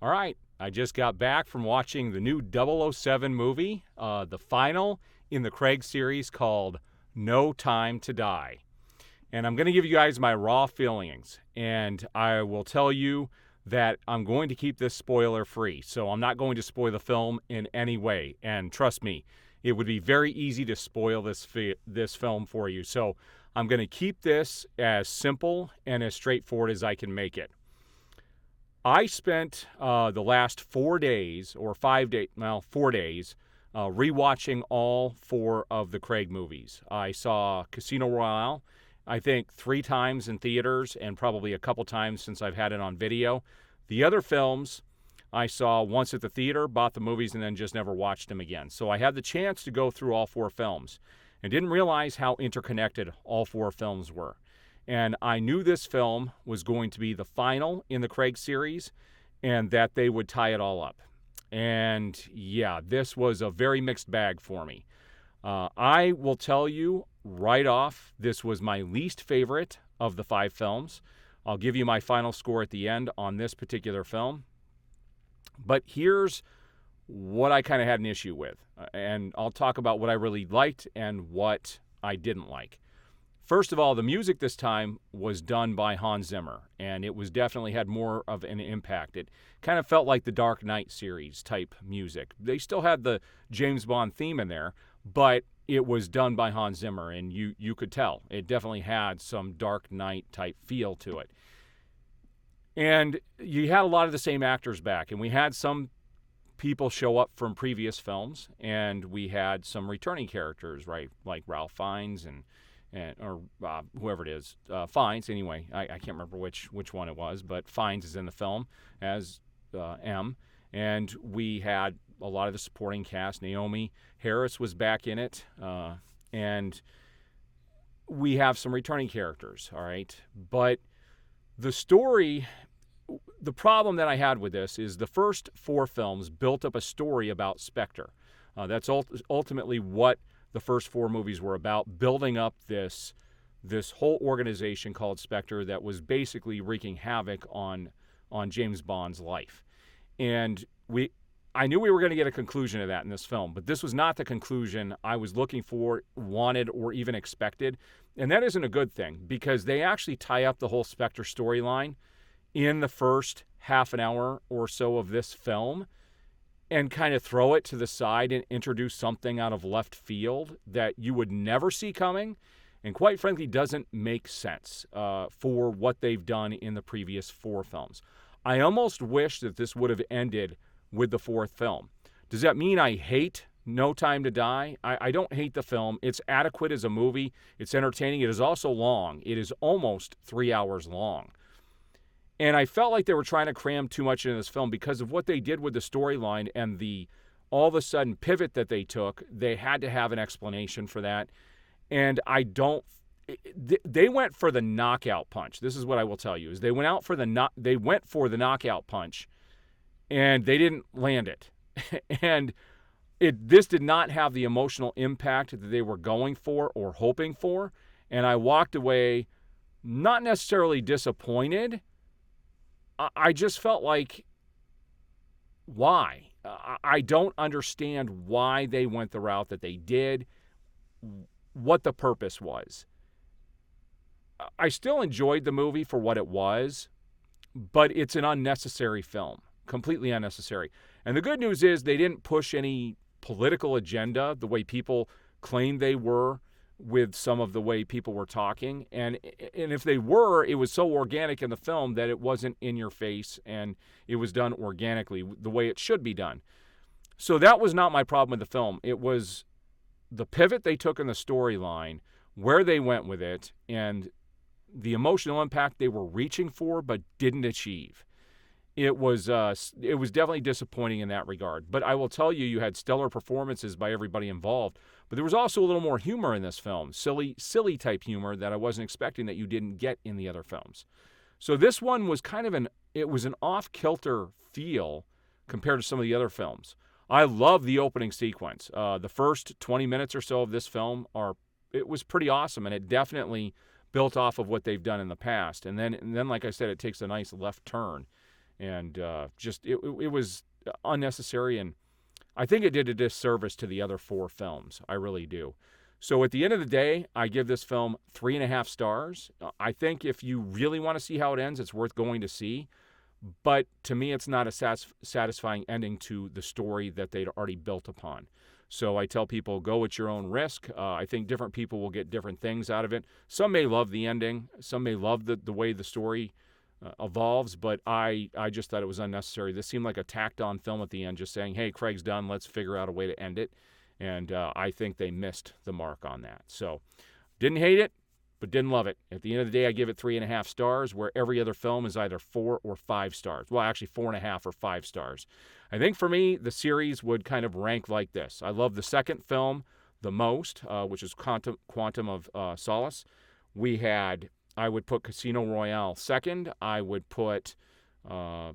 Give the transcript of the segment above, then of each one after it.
All right, I just got back from watching the new 007 movie, the final in the Craig series called No Time to Die. And I'm going to give you guys my raw feelings. And I will tell you that I'm going to keep this spoiler free. So I'm not going to spoil the film in any way. And trust me, it would be very easy to spoil this film for you. So I'm going to keep this as simple and as straightforward as I can make it. I spent the last 4 days, or 5 days, 4 days, rewatching all 4 of the Craig movies. I saw Casino Royale, I think 3 times in theaters, and probably a couple times since I've had it on video. The other films I saw once at the theater, bought the movies, and then just never watched them again. So I had the chance to go through all 4 films and didn't realize how interconnected all 4 films were. And I knew this film was going to be the final in the Craig series and that they would tie it all up. And yeah, this was a very mixed bag for me. I will tell you right off, this was my least favorite of the 5 films. I'll give you my final score at the end on this particular film. But here's what I kind of had an issue with. And I'll talk about what I really liked and what I didn't like. First of all, the music this time was done by Hans Zimmer, and it was definitely had more of an impact. It kind of felt like the Dark Knight series type music. They still had the James Bond theme in there, but it was done by Hans Zimmer, and you could tell. It definitely had some Dark Knight type feel to it. And you had a lot of the same actors back, and we had some people show up from previous films, and we had some returning characters, right, like Ralph Fiennes or whoever it is, Fiennes anyway. I can't remember which one it was, but Fiennes is in the film as M. And we had a lot of the supporting cast. Naomi Harris was back in it, and we have some returning characters, all right? But the story, the problem that I had with this is the first 4 films built up a story about Spectre. That's ultimately what the first 4 movies were about, building up this whole organization called Spectre that was basically wreaking havoc on James Bond's life. And I knew we were going to get a conclusion to that in this film, but this was not the conclusion I was looking for, wanted, or even expected. And that isn't a good thing, because they actually tie up the whole Spectre storyline in the first half an hour or so of this film, and kind of throw it to the side and introduce something out of left field that you would never see coming, and quite frankly doesn't make sense for what they've done in the previous 4 films. I almost wish that this would have ended with the 4th film. Does that mean I hate No Time to Die? I don't hate the film. It's adequate as a movie. It's entertaining. It is also long. It is almost 3 hours long. And I felt like they were trying to cram too much into this film because of what they did with the storyline and the all of a sudden pivot that they took. They had to have an explanation for that. And they went for the knockout punch. This is what I will tell you, is they went for the knockout punch, and they didn't land it. And this did not have the emotional impact that they were going for or hoping for. And I walked away not necessarily disappointed. I just felt like, why? I don't understand why they went the route that they did, what the purpose was. I still enjoyed the movie for what it was, but it's an unnecessary film, completely unnecessary. And the good news is they didn't push any political agenda the way people claimed they were with some of the way people were talking. And if they were, it was so organic in the film that it wasn't in your face, and it was done organically the way it should be done. So that was not my problem with the film. It was the pivot they took in the storyline, where they went with it, and the emotional impact they were reaching for but didn't achieve. It was definitely disappointing in that regard. But I will tell you, you had stellar performances by everybody involved. But there was also a little more humor in this film, silly type humor that I wasn't expecting that you didn't get in the other films. So this one was kind of an off-kilter feel compared to some of the other films. I love the opening sequence. The first 20 minutes or so of this film it was pretty awesome, and it definitely built off of what they've done in the past. And then, like I said, it takes a nice left turn. and it was unnecessary, and I think it did a disservice to the other 4 films. I really do. So at the end of the day, I give this film 3.5 stars. I think if you really want to see how it ends, it's worth going to see. But to me, it's not a satisfying ending to the story that they'd already built upon. So I tell people, go at your own risk. I think different people will get different things out of it. Some may love the ending. Some may love the way the story evolves, but I just thought it was unnecessary. This seemed like a tacked-on film at the end, just saying, hey, Craig's done. Let's figure out a way to end it. And I think they missed the mark on that. So didn't hate it, but didn't love it. At the end of the day, I give it 3.5 stars, where every other film is either 4 or 5 stars. Well, actually 4.5 or 5 stars. I think for me, the series would kind of rank like this. I love the second film the most, which is Quantum of Solace. I would put Casino Royale second. I would put, I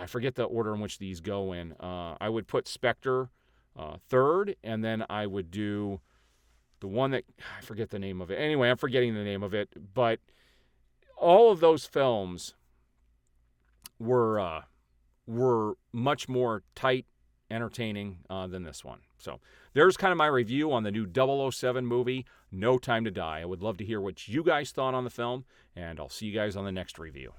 forget the order in which these go in. I would put Spectre third, and then I would do the one that, I forget the name of it. Anyway, I'm forgetting the name of it, but all of those films were much more tight, entertaining than this one. So there's kind of my review on the new 007 movie, No Time to Die. I would love to hear what you guys thought on the film, and I'll see you guys on the next review.